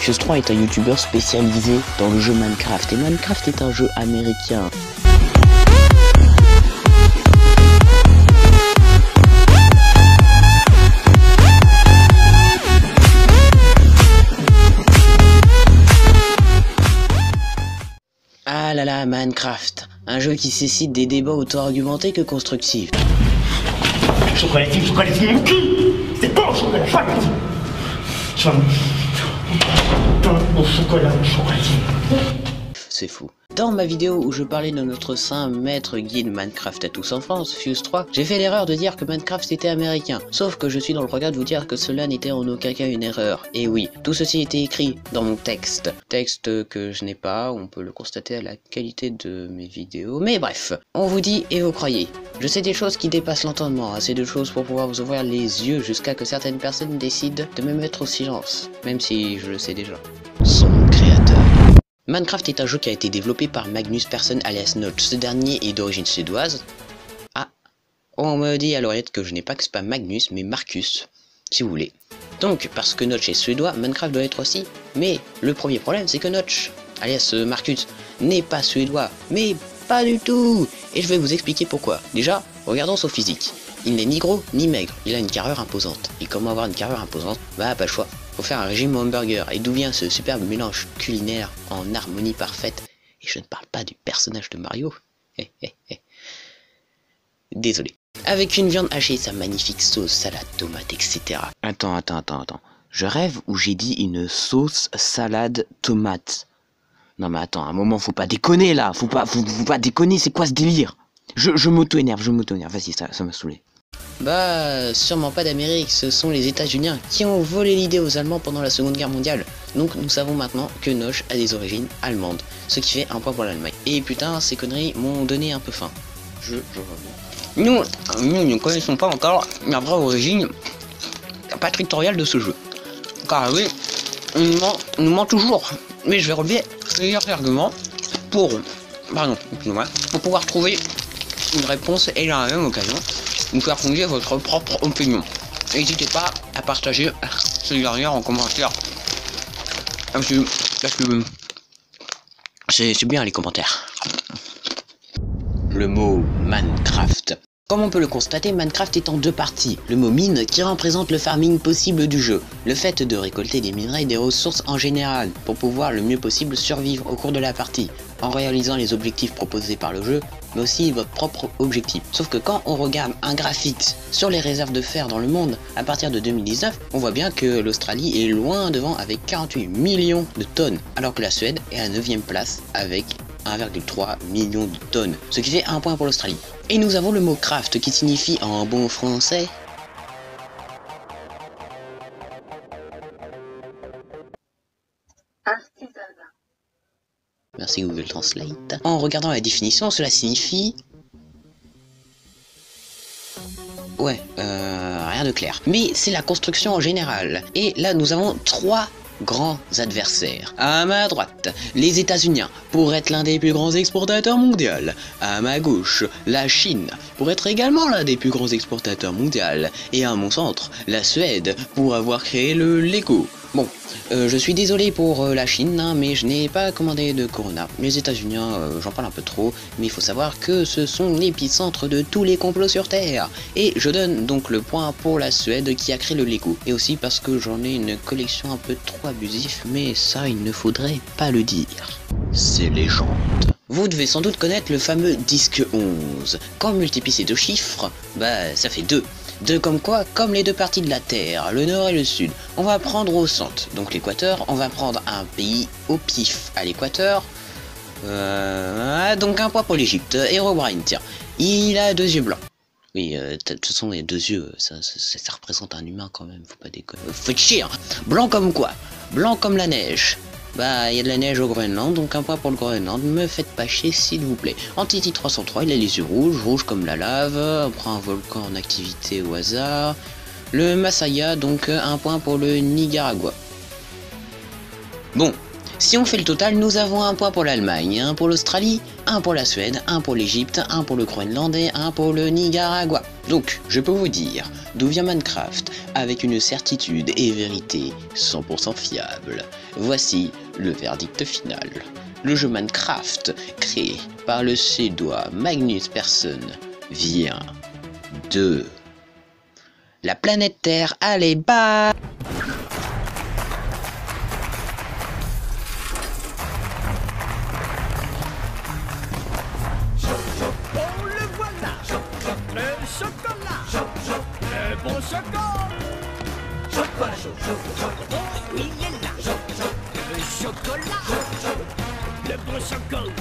Fuse3 est un youtubeur spécialisé dans le jeu Minecraft, et Minecraft est un jeu américain. Ah là là, Minecraft, un jeu qui suscite des débats autant argumentés que constructifs. Chocolatine, mon cul. C'est bon, chocolatine. Mon chocolatine. C'est fou. Dans ma vidéo où je parlais de notre saint maître guide Minecraft à tous en France, Fuse3, j'ai fait l'erreur de dire que Minecraft était américain. Sauf que je suis dans le regard de vous dire que cela n'était en aucun cas une erreur. Et oui, tout ceci était écrit dans mon texte. Texte que je n'ai pas, on peut le constater à la qualité de mes vidéos. Mais bref, on vous dit et vous croyez. Je sais des choses qui dépassent l'entendement, assez de choses pour pouvoir vous ouvrir les yeux jusqu'à que certaines personnes décident de me mettre au silence. Même si je le sais déjà. Son créateur. Minecraft est un jeu qui a été développé par Magnus Persson alias Notch. Ce dernier est d'origine suédoise. Ah, on me dit à l'oreillette que je n'ai pas que c'est pas Magnus, mais Marcus, si vous voulez. Donc, parce que Notch est suédois, Minecraft doit être aussi. Mais le premier problème, c'est que Notch, alias Marcus, n'est pas suédois. Mais pas du tout. Et je vais vous expliquer pourquoi. Déjà, regardons son physique. Il n'est ni gros ni maigre, il a une carrure imposante. Et comment avoir une carrure imposante? Bah, pas le choix. Faut faire un régime hamburger. Et d'où vient ce superbe mélange culinaire en harmonie parfaite? Et je ne parle pas du personnage de Mario. Désolé. Avec une viande hachée, sa magnifique sauce, salade, tomate, etc. Attends. Je rêve ou j'ai dit une sauce, salade, tomate? Non mais attends, à un moment, faut pas déconner là. Faut pas déconner, c'est quoi ce délire? Je m'auto-énerve, vas-y, ça m'a saoulé. Bah, sûrement pas d'Amérique, ce sont les États-Unis qui ont volé l'idée aux Allemands pendant la Seconde Guerre mondiale. Donc nous savons maintenant que Notch a des origines allemandes, ce qui fait un point pour l'Allemagne. Et putain, ces conneries m'ont donné un peu faim. Je reviens. Nous ne connaissons pas encore la vraie origine patrictoriale de ce jeu. Car oui, on nous ment toujours. Mais je vais relever plusieurs arguments pour pouvoir trouver une réponse et à la même occasion vous faire fonder votre propre opinion. N'hésitez pas à partager ces dernières en commentaire. Parce que c'est bien les commentaires. Le mot Minecraft. Comme on peut le constater, Minecraft est en deux parties. Le mot mine qui représente le farming possible du jeu, le fait de récolter des minerais et des ressources en général pour pouvoir le mieux possible survivre au cours de la partie, en réalisant les objectifs proposés par le jeu, mais aussi votre propre objectif. Sauf que quand on regarde un graphique sur les réserves de fer dans le monde à partir de 2019, on voit bien que l'Australie est loin devant avec 48 millions de tonnes, alors que la Suède est à 9ème place avec 1,3 million de tonnes, ce qui fait un point pour l'Australie. Et nous avons le mot craft qui signifie en bon français artisanat. Merci Google Translate. En regardant la définition, cela signifie rien de clair. Mais c'est la construction en général. Et là, nous avons trois grands adversaires. À ma droite, les États-Unis pour être l'un des plus grands exportateurs mondiaux. À ma gauche, la Chine pour être également l'un des plus grands exportateurs mondiaux. Et à mon centre, la Suède pour avoir créé le Lego. Bon, je suis désolé pour la Chine, mais je n'ai pas commandé de Corona. Les États-Unis, j'en parle un peu trop, mais il faut savoir que ce sont l'épicentre de tous les complots sur Terre. Et je donne donc le point pour la Suède qui a créé le Lego. Et aussi parce que j'en ai une collection un peu trop abusive, mais ça, il ne faudrait pas le dire. C'est légende. Vous devez sans doute connaître le fameux disque 11. Quand on multiplie ces deux chiffres, bah ça fait 2. 2 comme quoi? Comme les deux parties de la Terre, le nord et le sud. On va prendre au centre, donc l'équateur, on va prendre un pays au pif à l'équateur. Donc un point pour l'Égypte. Herobrine, tiens, il a 2 yeux blancs. Oui, de toute façon, les 2 yeux, ça représente un humain quand même, faut pas déconner. Faut chier, hein. Blanc comme quoi? Blanc comme la neige. Bah, il y a de la neige au Groenland, donc un point pour le Groenland, me faites pas chier s'il vous plaît. Entity 303, il a les yeux rouges, rouges comme la lave, on prend un volcan en activité au hasard. Le Masaya, donc un point pour le Nicaragua. Bon, Si on fait le total, nous avons un point pour l'Allemagne, un pour l'Australie, un pour la Suède, un pour l'Égypte, un pour le Groenland et un pour le Nicaragua. Donc, je peux vous dire d'où vient Minecraft avec une certitude et vérité 100% fiable. Voici le verdict final. Le jeu Minecraft, créé par le Suédois Magnus Persson, vient de la planète Terre. Allez, bye! Le bon chocolat. Chocolat chaud. Oui, il est là. Le chocolat. Le bon chocolat.